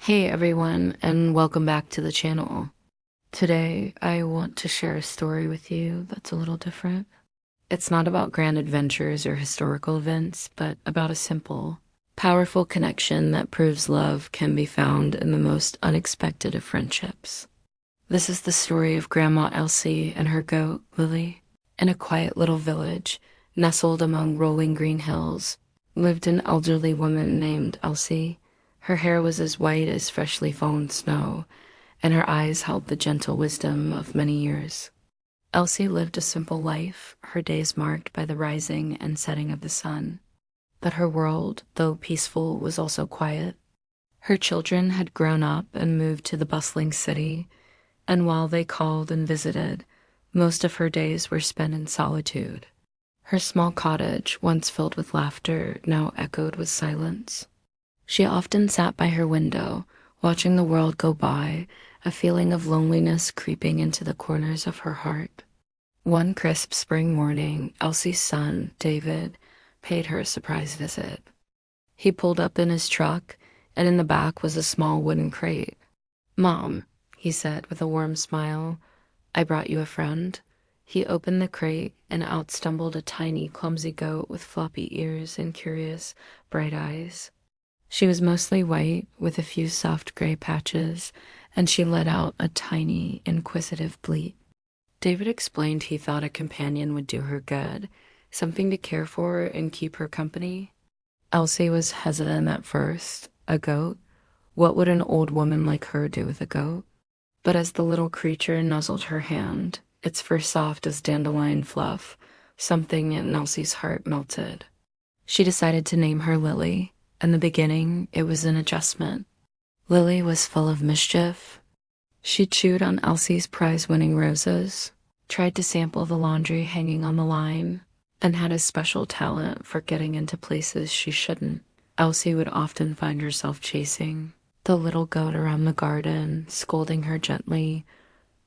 Hey everyone, and welcome back to the channel. Today, I want to share a story with you that's a little different. It's not about grand adventures or historical events, but about a simple, powerful connection that proves love can be found in the most unexpected of friendships. This is the story of Grandma Elsie and her goat, Lily. In a quiet little village, nestled among rolling green hills, lived an elderly woman named Elsie. Her hair was as white as freshly fallen snow, and her eyes held the gentle wisdom of many years. Elsie lived a simple life, her days marked by the rising and setting of the sun. But her world, though peaceful, was also quiet. Her children had grown up and moved to the bustling city, and while they called and visited, most of her days were spent in solitude. Her small cottage, once filled with laughter, now echoed with silence. She often sat by her window, watching the world go by, a feeling of loneliness creeping into the corners of her heart. One crisp spring morning, Elsie's son, David, paid her a surprise visit. He pulled up in his truck, and in the back was a small wooden crate. "Mom," he said with a warm smile, "I brought you a friend." He opened the crate, and out stumbled a tiny, clumsy goat with floppy ears and curious, bright eyes. She was mostly white, with a few soft gray patches, and she let out a tiny, inquisitive bleat. David explained he thought a companion would do her good, something to care for and keep her company. Elsie was hesitant at first. A goat? What would an old woman like her do with a goat? But as the little creature nuzzled her hand, its fur soft as dandelion fluff, something in Elsie's heart melted. She decided to name her Lily. In the beginning, it was an adjustment. Lily was full of mischief. She chewed on Elsie's prize-winning roses, tried to sample the laundry hanging on the line, and had a special talent for getting into places she shouldn't. Elsie would often find herself chasing the little goat around the garden, scolding her gently,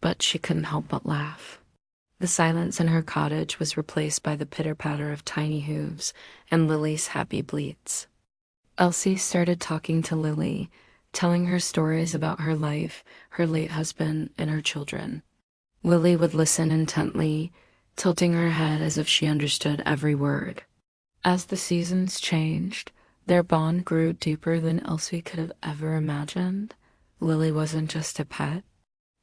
but she couldn't help but laugh. The silence in her cottage was replaced by the pitter-patter of tiny hooves and Lily's happy bleats. Elsie started talking to Lily, telling her stories about her life, her late husband, and her children. Lily would listen intently, tilting her head as if she understood every word. As the seasons changed, their bond grew deeper than Elsie could have ever imagined. Lily wasn't just a pet.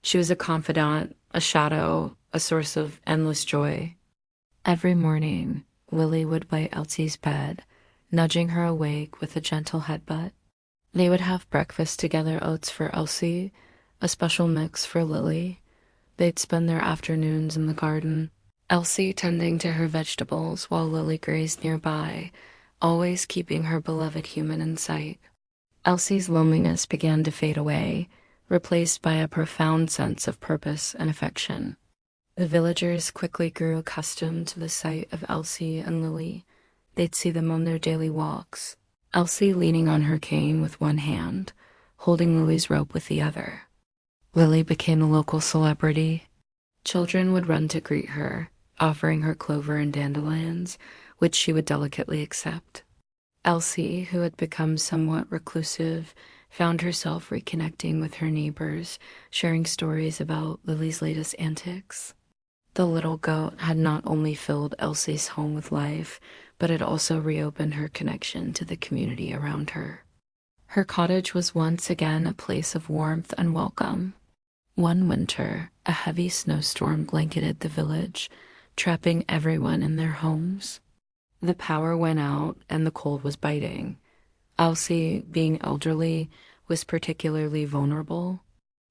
She was a confidant, a shadow, a source of endless joy. Every morning, Lily would by Elsie's bed, nudging her awake with a gentle headbutt. They would have breakfast together, oats for Elsie, a special mix for Lily. They'd spend their afternoons in the garden, Elsie tending to her vegetables while Lily grazed nearby, always keeping her beloved human in sight. Elsie's loneliness began to fade away, replaced by a profound sense of purpose and affection. The villagers quickly grew accustomed to the sight of Elsie and Lily. They'd see them on their daily walks, Elsie leaning on her cane with one hand, holding Lily's rope with the other. Lily became a local celebrity. Children would run to greet her, offering her clover and dandelions, which she would delicately accept. Elsie, who had become somewhat reclusive, found herself reconnecting with her neighbors, sharing stories about Lily's latest antics. The little goat had not only filled Elsie's home with life, but it also reopened her connection to the community around her. Her cottage was once again a place of warmth and welcome. One winter, a heavy snowstorm blanketed the village, trapping everyone in their homes. The power went out and the cold was biting. Elsie, being elderly, was particularly vulnerable.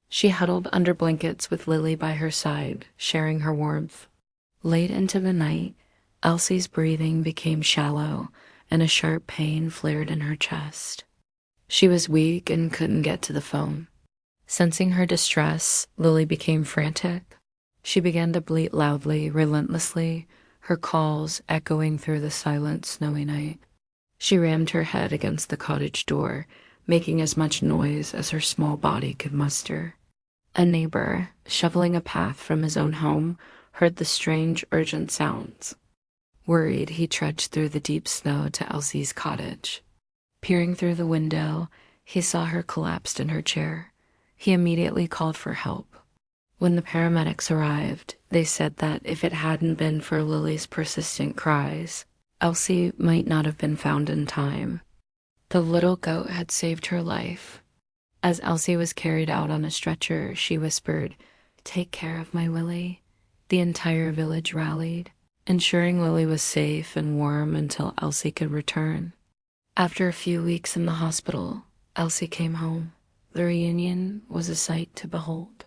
She huddled under blankets with Lily by her side, sharing her warmth. Late into the night, Elsie's breathing became shallow, and a sharp pain flared in her chest. She was weak and couldn't get to the phone. Sensing her distress, Lily became frantic. She began to bleat loudly, relentlessly, her calls echoing through the silent, snowy night. She rammed her head against the cottage door, making as much noise as her small body could muster. A neighbor, shoveling a path from his own home, heard the strange, urgent sounds. Worried, he trudged through the deep snow to Elsie's cottage. Peering through the window, He saw her collapsed in her chair. He immediately called for help. When the paramedics arrived, they said that if it hadn't been for Lily's persistent cries, Elsie might not have been found in time. The little goat had saved her life. As Elsie was carried out on a stretcher, she whispered, "Take care of my Willie." The entire village rallied, ensuring Lily was safe and warm until Elsie could return. After a few weeks in the hospital, Elsie came home. The reunion was a sight to behold.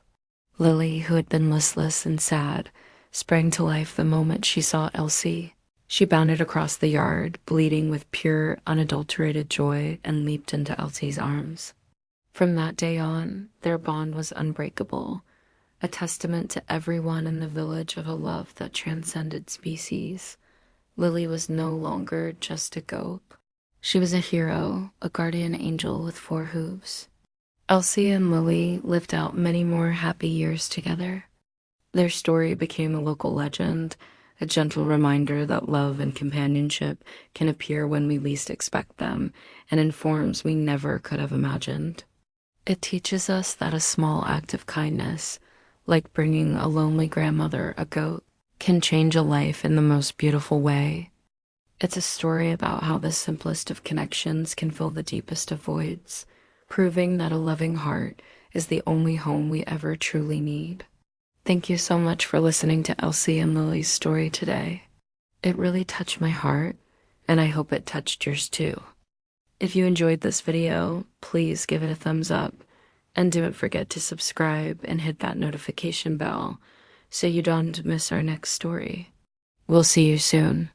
Lily, who had been listless and sad, sprang to life the moment she saw Elsie. She bounded across the yard, bleeding with pure, unadulterated joy, and leaped into Elsie's arms. From that day on, their bond was unbreakable, a testament to everyone in the village of a love that transcended species. Lily was no longer just a goat. She was a hero, a guardian angel with 4 hooves. Elsie and Lily lived out many more happy years together. Their story became a local legend, a gentle reminder that love and companionship can appear when we least expect them, and in forms we never could have imagined. It teaches us that a small act of kindness, like bringing a lonely grandmother a goat, can change a life in the most beautiful way. It's a story about how the simplest of connections can fill the deepest of voids, proving that a loving heart is the only home we ever truly need. Thank you so much for listening to Elsie and Lily's story today. It really touched my heart, and I hope it touched yours too. If you enjoyed this video, please give it a thumbs up, and don't forget to subscribe and hit that notification bell so you don't miss our next story. We'll see you soon.